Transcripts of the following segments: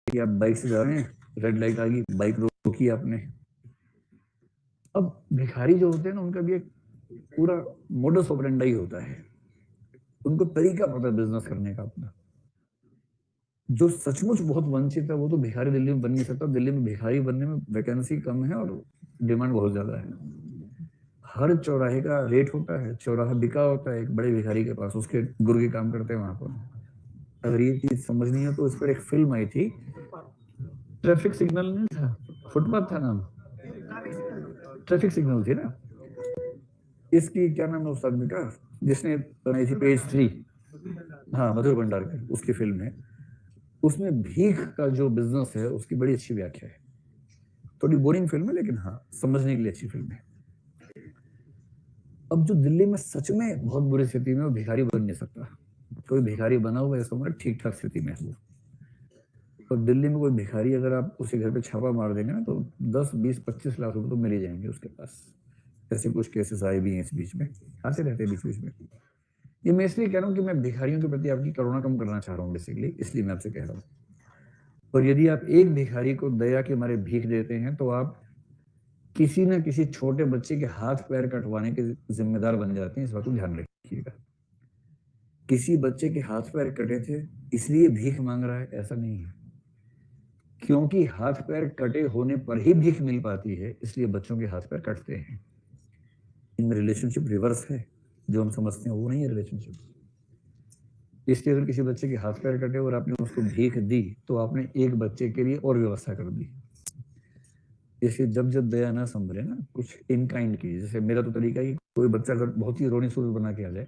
कि आप बाइक से जा रहे हैं, रेड लाइट आ गई, बाइक रोकी आपने। अब भिखारी जो होते हैं ना, उनका भी एक पूरा मोडस ऑपरेंडाई होता है, उनको तरीका पता है बिजनेस करने का अपना। जो सचमुच बहुत वंचित है वो तो भिखारी दिल्ली में बन नहीं सकता। दिल्ली में भिखारी बनने में वैकेंसी कम है और डिमांड बहुत ज्यादा है। हर चौराहे का रेट होता है, चौराहा बिका होता है एक बड़े भिखारी के पास, उसके गुरु के काम करते हैं वहां पर। अगर ये चीज समझनी है तो इस पर एक फिल्म आई थी, ट्रैफिक सिग्नल नहीं था, फुटपाथ था नाम, ट्रैफिक सिग्नल थी ना। इसकी क्या नाम है उस आदमी का जिसने बनाई थी पेज 3, हाँ मधुर भंडारकर, उसकी फिल्म है। उसमें भीख का जो बिजनेस है उसकी बड़ी अच्छी व्याख्या है। थोड़ी बोरिंग फिल्म है लेकिन हाँ समझने के लिए अच्छी फिल्म है। अब जो दिल्ली में सच में बहुत बुरी स्थिति में, वो भिखारी बन नहीं सकता। कोई भिखारी बना हुआ है समझ ठीक ठाक स्थिति में है। और दिल्ली में कोई भिखारी अगर आप उसके घर पे छापा मार देंगे ना, तो 10, 20, 25 लाख रुपए तो मिल ही जाएंगे उसके पास। ऐसे कुछ केसेस आए भी हैं इस बीच में, आते रहते हैं बीच बीच में। ये मैं इसलिए कह रहा हूँ कि मैं भिखारियों के प्रति आपकी करुणा कम करना चाह रहा हूँ बेसिकली, इसलिए मैं आपसे कह रहा हूँ। और यदि आप एक भिखारी को दया के मारे भीख देते हैं तो आप किसी न किसी छोटे बच्चे के हाथ पैर कटवाने के जिम्मेदार बन जाते हैं। इस बात को ध्यान रखिएगा। किसी बच्चे के हाथ पैर कटे थे इसलिए भीख मांग रहा है, ऐसा नहीं है। क्योंकि हाथ पैर कटे होने पर ही भीख मिल पाती है, इसलिए बच्चों के हाथ पैर कटते हैं। इनमें रिलेशनशिप रिवर्स है, जो हम समझते हैं वो नहीं है रिलेशनशिप। इसलिए अगर किसी बच्चे के हाथ पैर कटे और आपने उसको भीख दी तो आपने एक बच्चे के लिए और व्यवस्था कर दी। इसलिए जब जब दया ना संभले ना, कुछ इन काइंड की, जैसे मेरा तो तरीका है कि कोई बच्चा अगर बहुत ही रोनी सूरत बना के आ जाए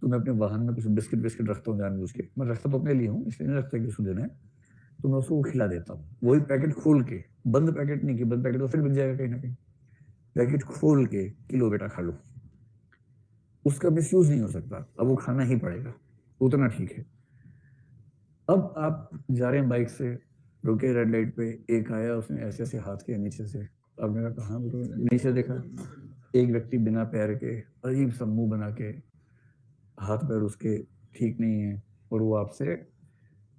तो मैं अपने वाहन में कुछ बिस्किट बिस्किट रखता हूँ जानबूझ के। मैं रखता तो अपने लिए हूँ, इसलिए नहीं रखता कि उसको देना है, तो मैं उसको खिला देता हूँ। वही पैकेट खोल के, बंद पैकेट नहीं, कि बंद पैकेट तो फिर बिक जाएगा कहीं ना कहीं। पैकेट खोल के कि लो बेटा खा लो, उसका मिसयूज नहीं हो सकता, अब वो खाना ही पड़ेगा, उतना ठीक है। अब आप जा रहे हैं बाइक से, रुके रेड लाइट पे, एक आया उसने ऐसे ऐसे हाथ किया नीचे से, अब मैंने कहा नीचे देखा, एक व्यक्ति बिना पैर के अजीब सा मुंह बना के, हाथ पैर उसके ठीक नहीं है, और वो आपसे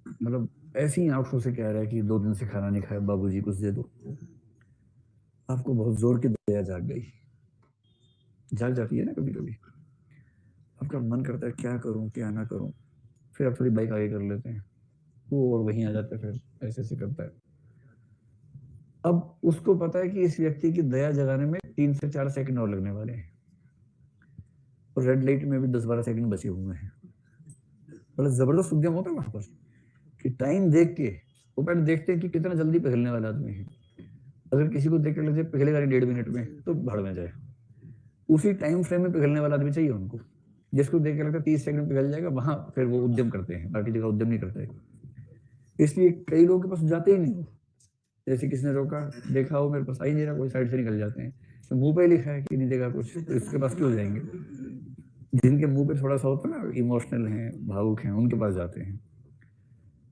मतलब ऐसी आंखों से कह रहा है कि 2 दिन से खाना नहीं खाया, बाबूजी कुछ दे दो। आपको बहुत जोर की दया जाग गई, जाग जाती है ना कभी कभी। आपका मन करता है क्या करूं क्या ना करूं, फिर आप थोड़ी बाइक आगे कर लेते हैं, वो और वहीं आ जाता है, फिर ऐसे ऐसे करता है। अब उसको पता है कि इस व्यक्ति की दया जगाने में 3 से 4 सेकंड और लगने वाले हैं, और रेड लाइट में भी 10-12 सेकंड बचे हुए हैं। बड़ा जबरदस्त उद्यम होता है वहां पर कि टाइम देख के वो पहले देखते हैं कि कितना जल्दी पिघलने वाला आदमी है। अगर किसी को देख कर लगे पिघलेगा 1.5 मिनट में तो भाड़ में जाए। उसी टाइम फ्रेम में पिघलने वाला आदमी चाहिए उनको। जिसको देख कर लगता है 30 सेकंड में पिघल जाएगा, वहां फिर वो उद्यम करते हैं, बाकी जगह उद्यम नहीं करते। इसलिए कई लोगों के पास जाते ही नहीं। जैसे किसने रोका, देखा हो मेरे पास आ ही नहीं रहा, कोई साइड से निकल जाते हैं। तो मुंह पे लिखा है कि नहीं देगा कुछ, तो इसके पास क्यों जाएंगे। जिनके मुंह पे थोड़ा सा होता है ना, इमोशनल हैं, भावुक हैं, उनके पास जाते हैं।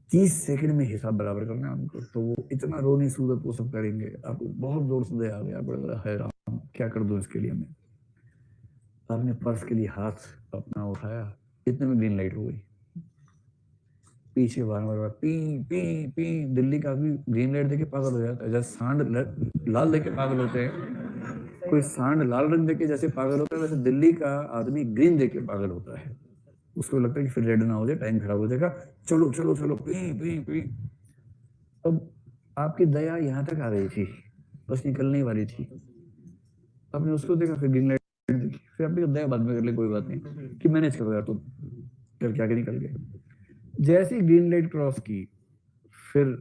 30 सेकंड में हिसाब बराबर करना है उनको, तो वो इतना रोनी सूरत वो सब करेंगे, आपको बहुत जोर से दया आ गया, बड़ा हैरान क्या कर दूं इसके लिए मैं। आपने पर्स के लिए हाथ अपना उठाया, इतने में ग्रीन लाइट हो गई। पीछे बार पी पी पी, दिल्ली का आदमी ग्रीन लाइट देके पागल हो जाता है, जैसे सांड लाल देके पागल होते हैं। कोई सांड लाल रंग देके जैसे पागल होता है, वैसे दिल्ली का आदमी ग्रीन देके पागल होता है। उसको लगता है कि फिर रेड ना हो जाए, टाइम खराब हो जाएगा, चलो चलो चलो पी पी पी। अब आपकी दया यहाँ तक आ गई थी, बस निकलने वाली थी। आपने उसको देखा, फिर ग्रीन लाइट देखी, फिर आपने दया बाद में कर ले, कोई बात नहीं कि मैनेज करो यार, तो करके आगे निकल गए। जैसी ग्रीन लाइट क्रॉस की, फिर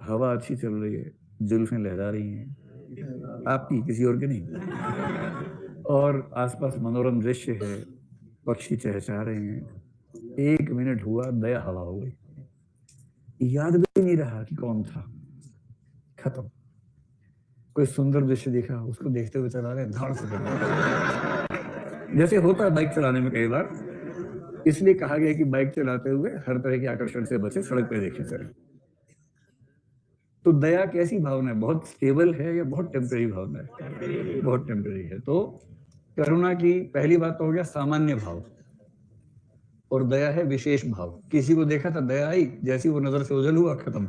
हवा अच्छी चल रही है, जुल्फें लहरा रही हैं, आपकी किसी और के नहीं, और आसपास मनोरम दृश्य है, पक्षी चहचहा रहे हैं। 1 मिनट हुआ, दया हवा हो गई, याद भी नहीं रहा कि कौन था, खत्म। कोई सुंदर दृश्य देखा, उसको देखते हुए चला रहे, धाड़ से जैसे होता है बाइक चलाने में कई बार। इसलिए कहा गया कि बाइक चलाते हुए हर तरह के आकर्षण से बचे, सड़क पे देखे सर। तो दया कैसी भावना है, बहुत स्टेबल है या बहुत टेम्परेरी भावना है? बहुत टेम्परेरी है। तो करुणा की पहली बात तो हो गया सामान्य भाव, और दया है विशेष भाव। किसी को देखा था, दया आई, जैसी वो नजर से ओझल हुआ, खत्म।